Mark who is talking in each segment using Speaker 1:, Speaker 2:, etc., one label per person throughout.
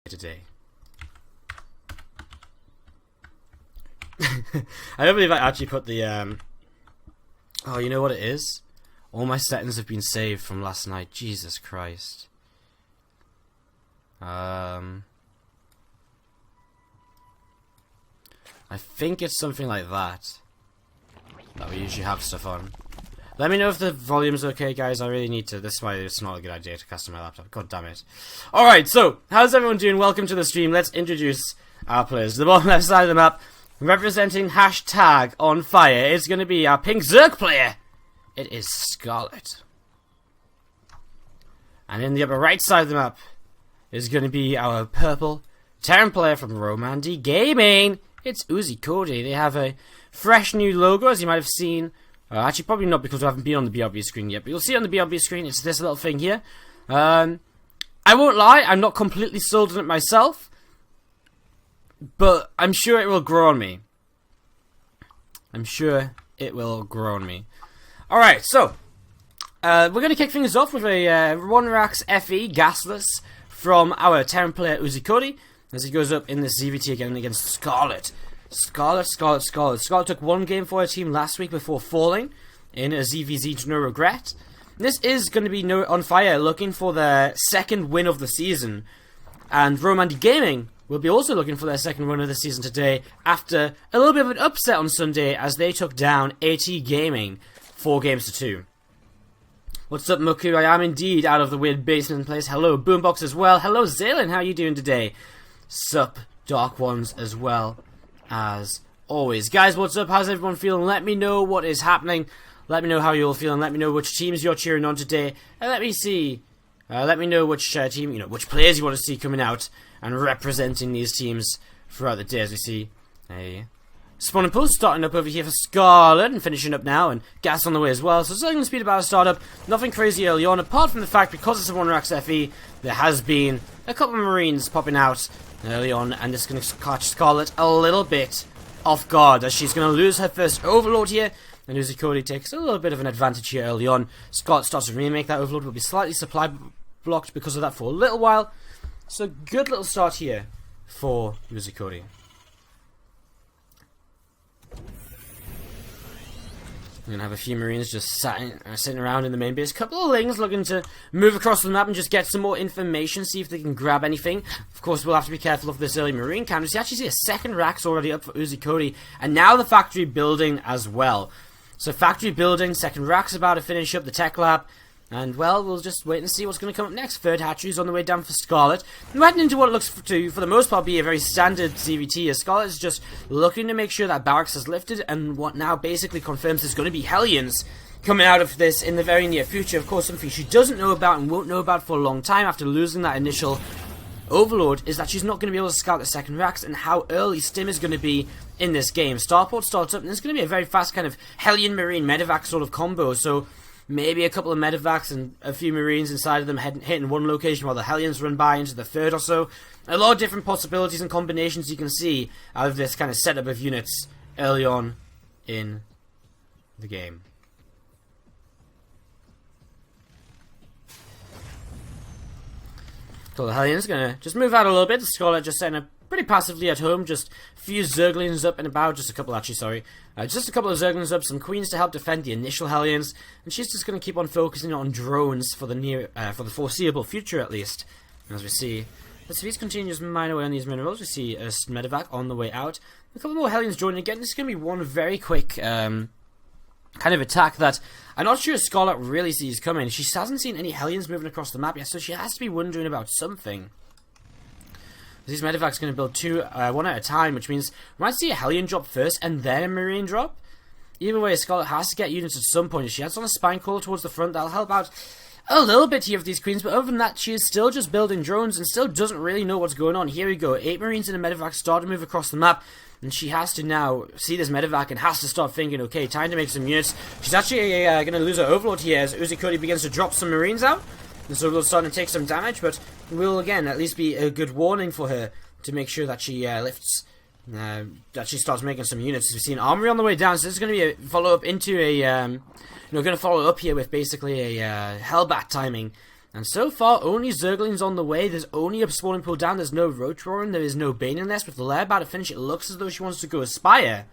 Speaker 1: today. I don't believe I actually put the oh, you know what it is? All my settings have been saved from last night. Jesus Christ. I think it's something like that we usually have stuff on. Let me know if the volume's okay, guys. I really need to. This is why it's not a good idea to cast on my laptop. God damn it. Alright, so, how's everyone doing? Welcome to the stream. Let's introduce our players. The bottom left side of the map, representing hashtag on fire, is going to be our pink Zerg player. It is Scarlet. And in the upper right side of the map is going to be our purple Terran player from Romandy Gaming. It's Uzi Cody. They have a fresh new logo, as you might have seen. Actually, probably not, because we haven't been on the BRB screen yet, but you'll see it on the BRB screen. It's this little thing here. I won't lie, I'm not completely sold on it myself, but I'm sure it will grow on me. I'm sure it will grow on me. Alright, so, we're going to kick things off with a 1-Rax FE gasless from our Terran player Uzi Cody, as he goes up in this ZVT again against Scarlet. Scarlet took one game for her team last week before falling in a ZVZ to no regret. This is going to be on fire, looking for their second win of the season. And Romandy Gaming will be also looking for their second win of the season today, after a little bit of an upset on Sunday as they took down AT Gaming 4-2. What's up, Muku? I am indeed out of the weird basement place. Hello, Boombox as well. Hello, Zaylin. How are you doing today? Sup, Dark Ones as well. As always. Guys, what's up? How's everyone feeling? Let me know what is happening. Let me know how you're all feeling. Let me know which teams you're cheering on today. And let me see. Let me know which team, which players you want to see coming out and representing these teams throughout the day, as we see a Spawn and Pulse starting up over here for Scarlet and finishing up now, and Gas on the way as well. So certainly speed about a startup. Nothing crazy early on, apart from the fact, because it's a 1-Rax FE, there has been a couple of Marines popping out early on, and it's going to catch Scarlet a little bit off guard, as she's going to lose her first Overlord here, and Uzi Cody takes a little bit of an advantage here early on. Scarlet starts to remake that Overlord, will be slightly supply blocked because of that for a little while. So good little start here for Uzi Cody. We're going to have a few Marines just sitting around in the main base. A couple of Lings looking to move across the map and just get some more information, see if they can grab anything. Of course, we'll have to be careful of this early Marine count. You actually see a second Rax already up for Uzi Cody, and now the factory building as well. So factory building, second Rax about to finish up the tech lab. And, well, we'll just wait and see what's going to come up next. Third hatchery's on the way down for Scarlet. We're heading into what looks to, for the most part, be a very standard CVT, as Scarlet is just looking to make sure that Barracks is lifted, and what now basically confirms there's going to be Hellions coming out of this in the very near future. Of course, something she doesn't know about and won't know about for a long time after losing that initial Overlord is that she's not going to be able to scout the second Rax, and how early Stim is going to be in this game. Starport starts up, and it's going to be a very fast kind of Hellion Marine Medivac sort of combo, so maybe a couple of Medivacs and a few Marines inside of them hitting one location while the Hellions run by into the third or so. A lot of different possibilities and combinations you can see out of this kind of setup of units early on in the game. So the Hellions going to just move out a little bit. Scarlet just setting up pretty passively at home, just a few Zerglings up and about, just a couple actually, sorry. Just a couple of Zerglings up, some Queens to help defend the initial Hellions, and she's just going to keep on focusing on drones for the foreseeable future at least. And as we see, the Swedes continue to mine away on these minerals. We see a Medevac on the way out. A couple more Hellions joining again. This is going to be one very quick kind of attack that I'm not sure Scarlet really sees coming. She hasn't seen any Hellions moving across the map yet, so she has to be wondering about something. These Medevac's going to build two, one at a time, which means we might see a Hellion drop first and then a Marine drop. Either way, Scarlet has to get units at some point. If she has on a Spine Call towards the front, that'll help out a little bit here of these Queens, but other than that, she is still just building drones and still doesn't really know what's going on. Here we go, 8 Marines in a Medevac start to move across the map, and she has to now see this Medevac and has to start thinking, okay, time to make some units. She's actually going to lose her Overlord here as Uzi Cody begins to drop some Marines out. This Overlord's starting to take some damage, but will again at least be a good warning for her to make sure that she lifts, that she starts making some units. We've seen Armory on the way down, so this is going to be a follow-up into a, going to follow up here with basically a Hellbat timing And so far, only Zerglings on the way. There's only a spawning pool down. There's no Roach Roaring. There is no Bane Nest. With the lair about to finish, it looks as though she wants to go Aspire.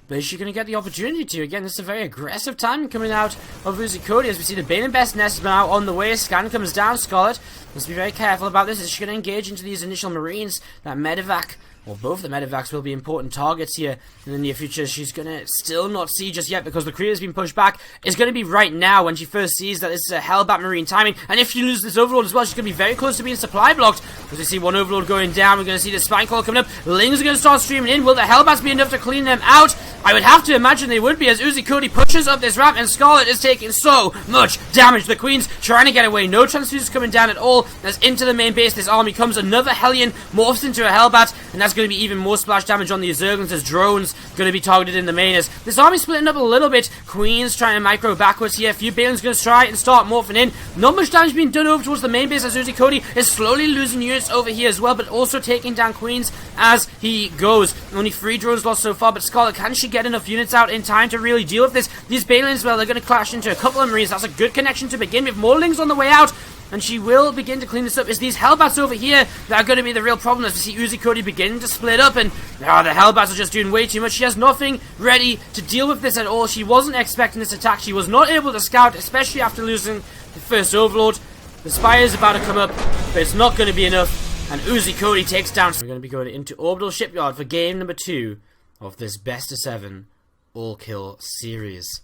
Speaker 1: But is she going to get the opportunity to? Again, this is a very aggressive time coming out of Uzi Cody. As we see the Bane and Best Nest has been out on the way. Scan comes down. Scarlet must be very careful about this. Is she going to engage into these initial Marines? That Medevac, or both the Medevacs, will be important targets here in the near future. She's going to still not see just yet because the Kree has been pushed back. It's going to be right now when she first sees that this is a Hellbat Marine timing. And if she loses this Overlord as well, she's going to be very close to being supply blocked. As we see one Overlord going down, we're going to see the Spine Call coming up. Lings are going to start streaming in. Will the Hellbats be enough to clean them out? I would have to imagine they would be, as Uzi Cody pushes up this ramp, and Scarlet is taking so much damage. The Queen's trying to get away. No transfuses coming down at all. As into the main base, this army comes. Another Hellion morphs into a Hellbat, and that's going to be even more splash damage on the Zerglings, as drones going to be targeted in the main. As this army's splitting up a little bit. Queen's trying to micro backwards here. A few Bane's going to try and start morphing in. Not much damage being done over towards the main base, as Uzi Cody is slowly losing units over here as well, but also taking down Queens as he goes. Only 3 drones lost so far, but Scarlet, can she get enough units out in time to really deal with this? These Balins, well, they're going to clash into a couple of Marines. That's a good connection to begin with. More Lings on the way out, and she will begin to clean this up. It's these Hellbats over here that are going to be the real problem, as we see Uzi Cody beginning to split up, and the Hellbats are just doing way too much. She has nothing ready to deal with this at all. She wasn't expecting this attack. She was not able to scout, especially after losing the first Overlord. The Spire is about to come up, but it's not going to be enough, and Uzi Cody takes down. We're going to be going into Orbital Shipyard for game number 2 of this best of 7 all-kill series.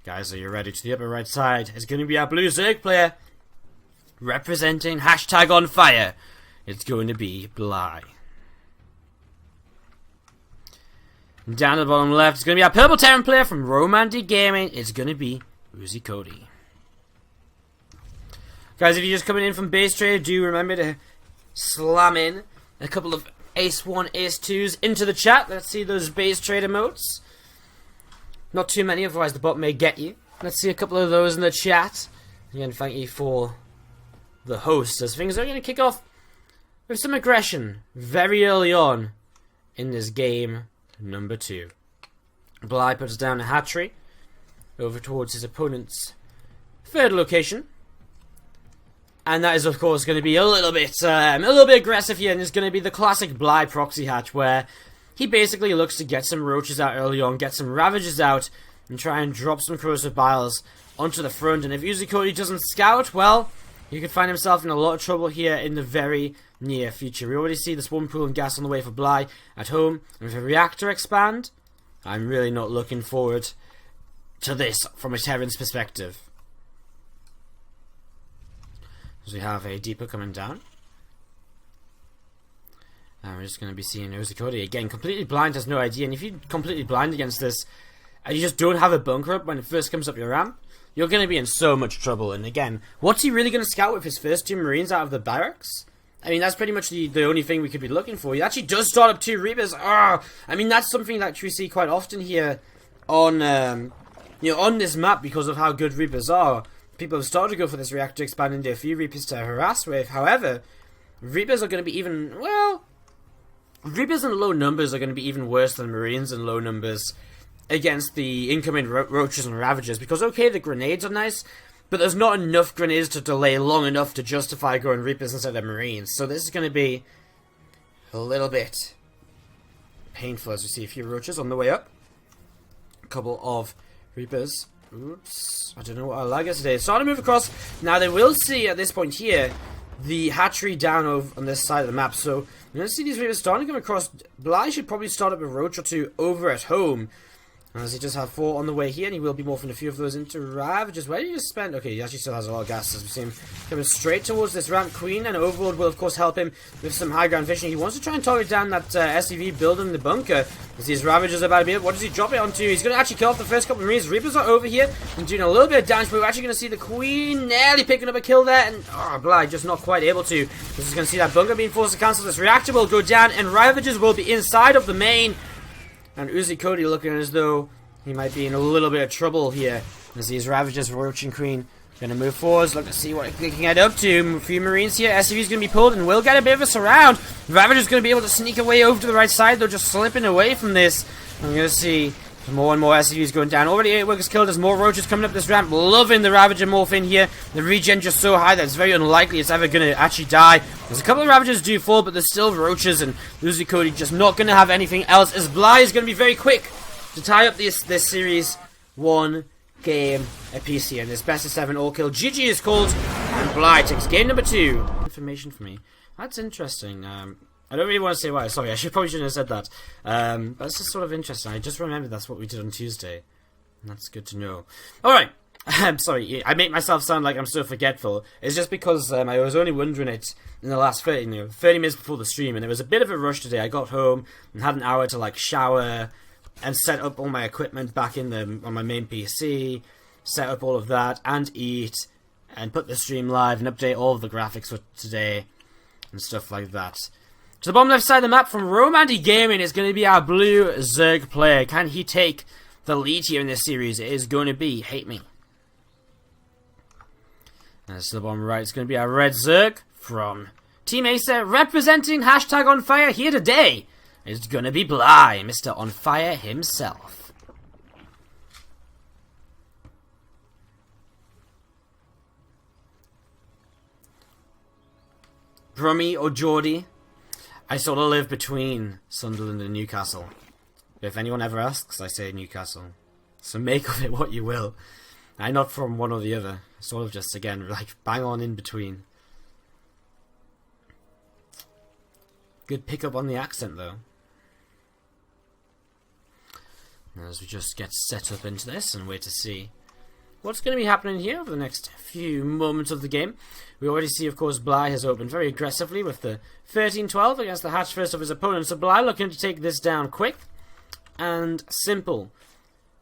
Speaker 1: Guys, are you ready? To the upper right side is going to be our blue Zerg player, representing hashtag on fire. It's going to be Bly. And down at the bottom left is going to be our purple Terran player from Romandy Gaming. It's going to be Uzi Cody. Guys, if you're just coming in from base trade, do remember to slam in a couple of Ace 1, Ace 2s into the chat. Let's see those base trade emotes. Not too many, otherwise the bot may get you. Let's see a couple of those in the chat. Again, thank you for the host, as things are going to kick off with some aggression very early on in this game number 2. Bly puts down a hatchery over towards his opponent's 3rd location. And that is, of course, going to be a little bit aggressive here, and it's going to be the classic Bly proxy hatch, where he basically looks to get some Roaches out early on, get some Ravagers out, and try and drop some Corrosive Biles onto the front. And if Uzi Cody doesn't scout, well, he could find himself in a lot of trouble here in the very near future. We already see the Swarm Pool and Gas on the way for Bly at home. And with a Reactor expand, I'm really not looking forward to this from a Terran's perspective. So we have a Deeper coming down. And we're just going to be seeing Uzi Cody again, completely blind, has no idea. And if you're completely blind against this, and you just don't have a bunker up when it first comes up your ramp, you're going to be in so much trouble. And again, what's he really going to scout with his first 2 Marines out of the barracks? I mean, that's pretty much the only thing we could be looking for. He actually does start up 2 Reapers. I mean, that's something that we see quite often here on, on this map because of how good Reapers are. People have started to go for this Reactor expand into a few Reapers to harass with. However, Reapers are going to be even, well, Reapers in low numbers are going to be even worse than Marines in low numbers against the incoming Roaches and Ravagers. Because, okay, the grenades are nice, but there's not enough grenades to delay long enough to justify going Reapers instead of Marines. So this is going to be a little bit painful, as we see a few Roaches on the way up. A couple of Reapers. Oops, I don't know what I like yesterday. Starting to move across. Now they will see at this point here the hatchery down over on this side of the map. So you're going to see these Reapers starting to come across. Bly should probably start up a Roach or 2 over at home, as he does have 4 on the way here, and he will be morphing a few of those into Ravagers. Where did he just spend? Okay, he actually still has a lot of gas, as we see him coming straight towards this ramp. Queen and Overlord will, of course, help him with some high ground vision. He wants to try and target down that SCV building the bunker. As these Ravagers are about to be up. What does he drop it onto? He's going to actually kill off the first couple of Marines. Reapers are over here and doing a little bit of damage, but we're actually going to see the Queen nearly picking up a kill there, and Bly just not quite able to. This is going to see that bunker being forced to cancel. This Reactor will go down, and Ravagers will be inside of the main. And Uzi Cody looking as though he might be in a little bit of trouble here, as these Ravagers, Roach and Queen, going to move forwards. Look to see what he can get up to. A few Marines here. SCV's going to be pulled, and we'll get a bit of a surround. Ravager's going to be able to sneak away over to the right side, though, just slipping away from this. I'm going to see More and more SCVs going down. Already 8 workers killed. There's more roaches coming up this ramp. Loving the Ravager morph in here. The regen just so high that it's very unlikely it's ever going to actually die. There's a couple of Ravagers do fall, but there's still roaches, and Lucy Cody just not going to have anything else, as Bly is going to be very quick to tie up this series 1 game apiece here. And this best of 7 all kill. GG is called, and Bly takes game number 2. Information for me. That's interesting. I don't really want to say why. Sorry, I probably shouldn't have said that. But it's just sort of interesting. I just remembered that's what we did on Tuesday. And that's good to know. Alright. I'm sorry. I make myself sound like I'm so forgetful. It's just because I was only wondering it in the last 30 minutes before the stream. And it was a bit of a rush today. I got home and had an hour to like shower and set up all my equipment back on my main PC. Set up all of that and eat. And put the stream live and update all of the graphics for today. And stuff like that. To the bottom left side of the map from Romandy Gaming is going to be our blue Zerg player. Can he take the lead here in this series? It is going to be Hate Me. And to the bottom right, it's going to be our red Zerg from Team Acer, representing hashtag on fire here today. It's going to be Bly, Mr. On Fire himself. Brummy or Geordie? I sort of live between Sunderland and Newcastle. If anyone ever asks, I say Newcastle. So make of it what you will. I'm not from one or the other. Sort of just, again, like bang on in between. Good pickup on the accent, though. As we just get set up into this and wait to see what's going to be happening here over the next few moments of the game. We already see, of course, Bly has opened very aggressively with the 13-12 against the hatch first of his opponent. So Bly looking to take this down quick and simple,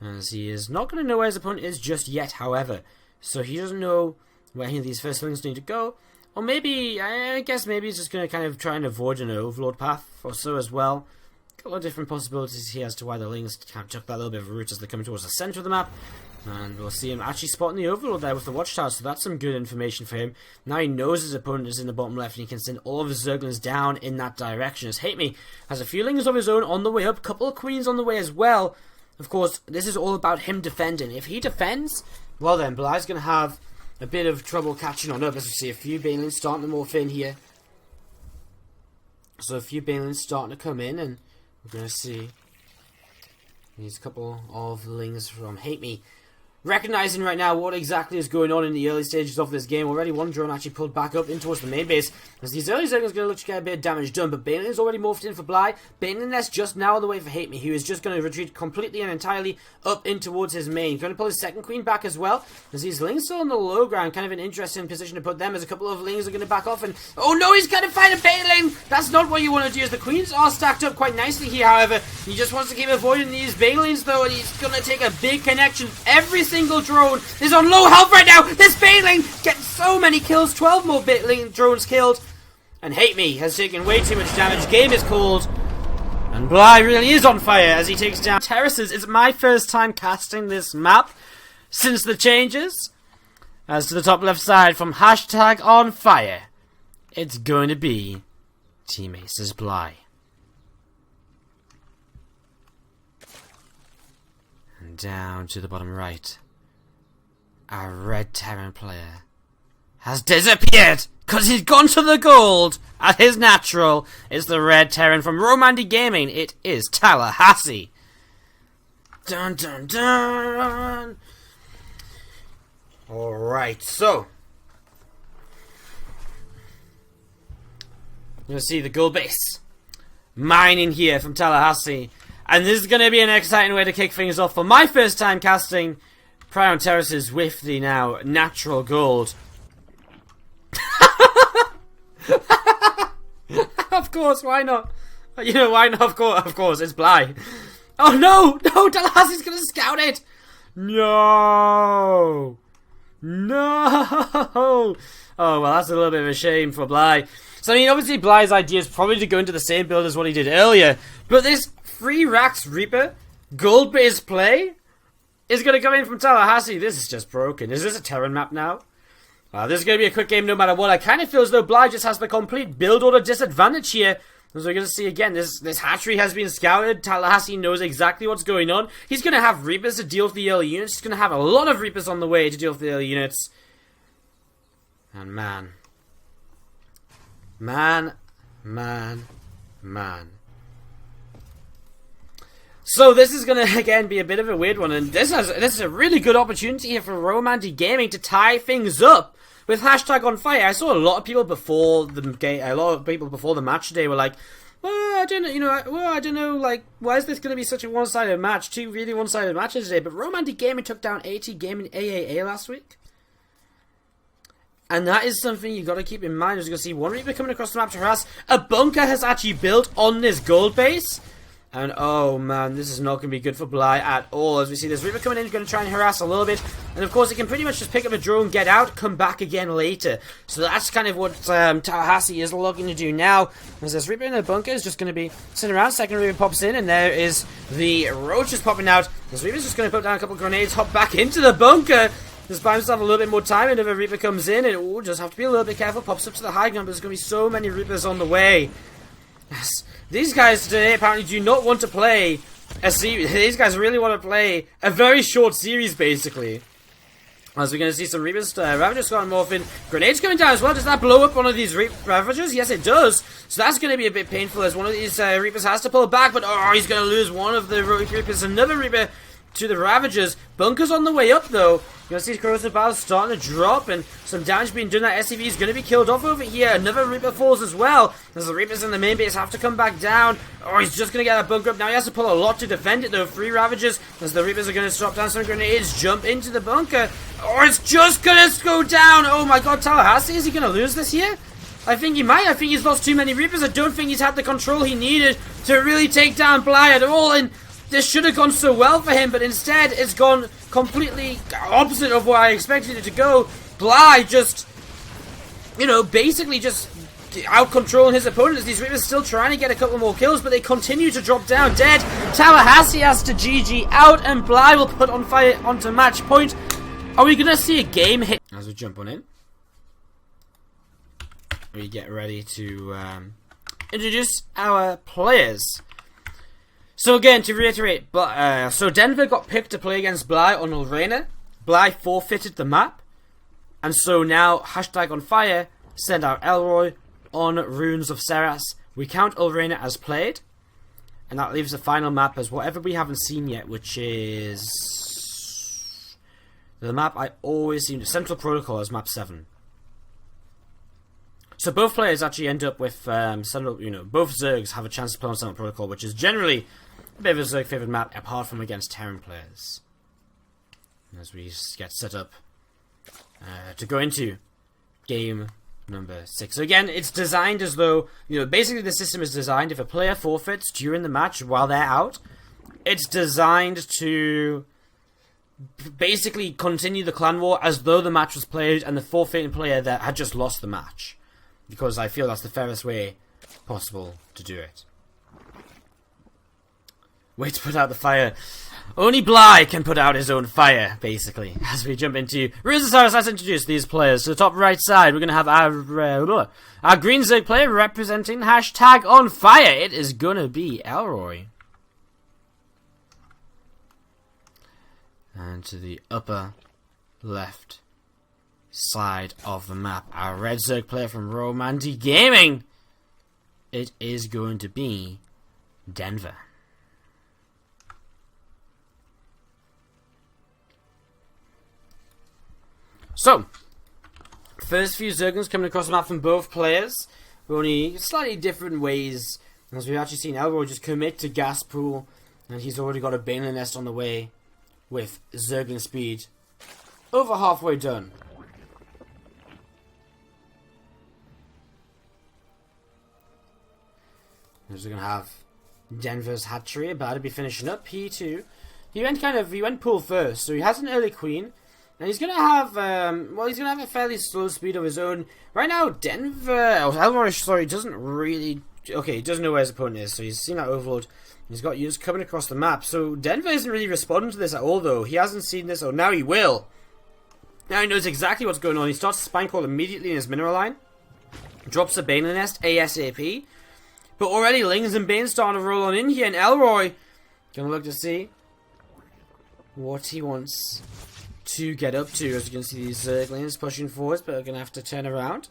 Speaker 1: as he is not going to know where his opponent is just yet, however. So he doesn't know where any of these first slings need to go. Or maybe, I guess maybe he's just going to kind of try and avoid an overlord path or so as well. A lot of different possibilities here as to why the Lings kind of took that little bit of a route as they come towards the centre of the map. And we'll see him actually spotting the overlord there with the watchtower, so that's some good information for him. Now he knows his opponent is in the bottom left and he can send all of his Zerglings down in that direction. As Hate Me has a few Lings of his own on the way up, a couple of Queens on the way as well. Of course, this is all about him defending. If he defends, well then, Bly's going to have a bit of trouble catching on up, as we see a few Banelings starting to morph in here. So a few Banelings starting to come in, and we're going to see these couple of Lings from Hate Me recognizing right now what exactly is going on in the early stages of this game. Already one drone actually pulled back up in towards the main base, as these early Zerglings are going to look to get a bit of damage done, but Baneling's already morphed in for Bly. Baneling nest just now on the way for Hate Me, who is just going to retreat completely and entirely up in towards his main. Going to pull his second queen back as well, as these Lings still on the low ground, kind of an interesting position to put them, as a couple of Lings are going to back off, and oh no, he's going to find a Baneling! That's not what you want to do, as the queens are stacked up quite nicely here, however. He just wants to keep avoiding these Banelings though, and he's going to take a big connection. Every single drone is on low health right now. This Baneling gets so many kills. 12 more Baneling drones killed. And Hate Me has taken way too much damage. Game is called. And Bly really is on fire as he takes down terraces. It's my first time casting this map since the changes. As to the top left side from hashtag on fire, it's going to be Team Ace's Bly. And down to the bottom right, our red Terran player has disappeared because he's gone to the gold at his natural. It's the red Terran from Romandy Gaming. It is Tallahassee. Dun dun dun. Alright, so you'll see the gold base mining here from Tallahassee. And this is going to be an exciting way to kick things off for my first time casting Prime Terraces with the now natural gold. Of course, why not? You know, why not? Of course, it's Bly. Oh no! No, Tallahassee's gonna scout it! No! No! Oh, well, that's a little bit of a shame for Bly. So, I mean, obviously Bly's idea is probably to go into the same build as what he did earlier. But this 3 Rax Reaper gold-based play is going to come in from Tallahassee. This is just broken. Is this a Terran map now? This is going to be a quick game no matter what. I kind of feel as though Bly just has the complete build order disadvantage here As we're going to see again, this hatchery has been scouted. Tallahassee knows exactly what's going on. He's going to have Reapers to deal with the early units. He's going to have a lot of Reapers on the way to deal with the early units. And man. So this is going to, again, be a bit of a weird one. And this is a really good opportunity here for Romandy Gaming to tie things up with hashtag on fire. I saw a lot of people before the match today were like, I don't know, like, why is this going to be such a one-sided match? 2 really one-sided matches today. But Romandy Gaming took down AT Gaming AAA last week. And that is something you've got to keep in mind. As you're going to see one Reaper coming across the map to harass. A bunker has actually built on this gold base. And oh man, this is not going to be good for Bly at all. As we see this Reaper coming in, going to try and harass a little bit. And of course, he can pretty much just pick up a drone, get out, come back again later. So that's kind of what Tallahassee is looking to do now. As this Reaper in the bunker is just going to be sitting around. Second Reaper pops in, and there is the roaches popping out. This Reaper's just going to put down a couple of grenades, hop back into the bunker. Just buy himself a little bit more time, and if a Reaper comes in, and just have to be a little bit careful. Pops up to the high ground, but there's going to be so many Reapers on the way. Yes. These guys today apparently do not want to play a series. These guys really want to play a very short series, basically. As we're going to see some Reapers, Ravagers got morphin. Grenades coming down as well. Does that blow up one of these Ravagers? Yes, it does. So that's going to be a bit painful as one of these Reapers has to pull back. But oh, he's going to lose one of the Reapers. Another Reaper to the Ravagers. Bunker's on the way up, though. You're going to see corrosive battles starting to drop, and some damage being done. That SCV is going to be killed off over here. Another Reaper falls as well. As the Reapers in the main base have to come back down. Oh, he's just going to get that bunker up. Now he has to pull a lot to defend it, though. 3 Ravagers, as the Reapers are going to drop down some grenades, jump into the bunker. Oh, it's just going to go down. Oh my god, Tallahassee, is he going to lose this here? I think he might. I think he's lost too many Reapers. I don't think he's had the control he needed to really take down Bly at all, and this should have gone so well for him, but instead it's gone completely opposite of where I expected it to go. Bly just, basically just out-controlling his opponents. These Reapers still trying to get a couple more kills, but they continue to drop down dead. Tallahassee has to GG out, and Bly will put on fire onto match point. Are we going to see a game hit? As we jump on in, we get ready to introduce our players. So again, to reiterate, so Denver got picked to play against Bly on Ulrena. Bly forfeited the map. And so now, hashtag on fire, send out Elroy on Runes of Seras. We count Ulrena as played. And that leaves the final map as whatever we haven't seen yet, which is the map I always seem to, Central Protocol as map 7. So both players actually end up with, both Zergs have a chance to play on Central Protocol, which is generally a bit of a Zerg favored map, apart from against Terran players. As we get set up to go into game number 6. So again, it's designed as though, basically the system is designed if a player forfeits during the match while they're out, it's designed to basically continue the clan war as though the match was played and the forfeiting player that had just lost the match. Because I feel that's the fairest way possible to do it. Way to put out the fire. Only Bly can put out his own fire, basically. As we jump into Runes of Seras, let's introduce these players. To the top right side, we're going to have our green Zerg player representing hashtag on fire. It is going to be Elroy. And to the upper left side of the map, our red Zerg player from Romandy Gaming. It is going to be Denver. So, first few Zerglings coming across the map from both players, only slightly different ways. As we've actually seen Elroy just commit to gas pool, and he's already got a Baneling Nest on the way with Zergling speed over halfway done. We're going to have Denver's hatchery about to be finishing up. He too, he went pool first, so he has an early queen. And he's going to have, he's going to have a fairly slow speed of his own. Right now, Elroy, doesn't really, he doesn't know where his opponent is, so he's seen that overload. He's got units coming across the map. So Denver isn't really responding to this at all, though. He hasn't seen this, now he will. Now he knows exactly what's going on. He starts Spine Call immediately in his mineral line. Drops a Baneling Nest ASAP. But already Lings and Bane starting to roll on in here, and Elroy gonna look to see what he wants to get up to. As you can see, these Zerglings pushing forwards, but are gonna have to turn around.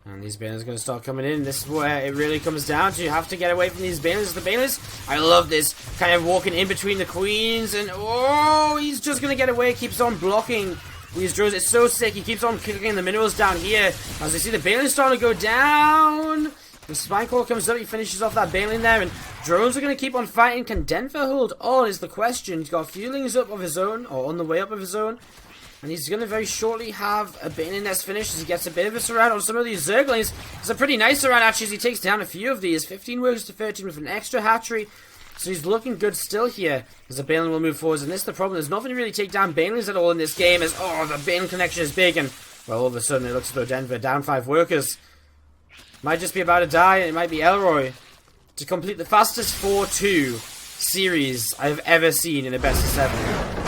Speaker 1: And these Banelings are going to start coming in. This is where it really comes down to. You have to get away from these Banelings. The Banelings, I love this. Kind of walking in between the Queens. And, oh, he's just going to get away. Keeps on blocking with these drones. It's so sick. He keeps on kicking the minerals down here. As you see the Banelings starting to go down. The Spineclaw comes up. He finishes off that Baneling there. And drones are going to keep on fighting. Can Denver hold on is the question. He's got a few Lings up of his own. Or on the way up of his own. And he's going to very shortly have a Baneling that's finished as he gets a bit of a surround on some of these Zerglings. It's a pretty nice surround actually as he takes down a few of these. 15 works to 13 with an extra hatchery. So he's looking good still here as the Baneling will move forwards. And this is the problem. There's nothing to really take down Banelings at all in this game as, oh, the Baneling connection is big. And, well, all of a sudden it looks as though Denver down 5 workers. Might just be about to die, and it might be Elroy to complete the fastest 4-2 series I've ever seen in a best of 7.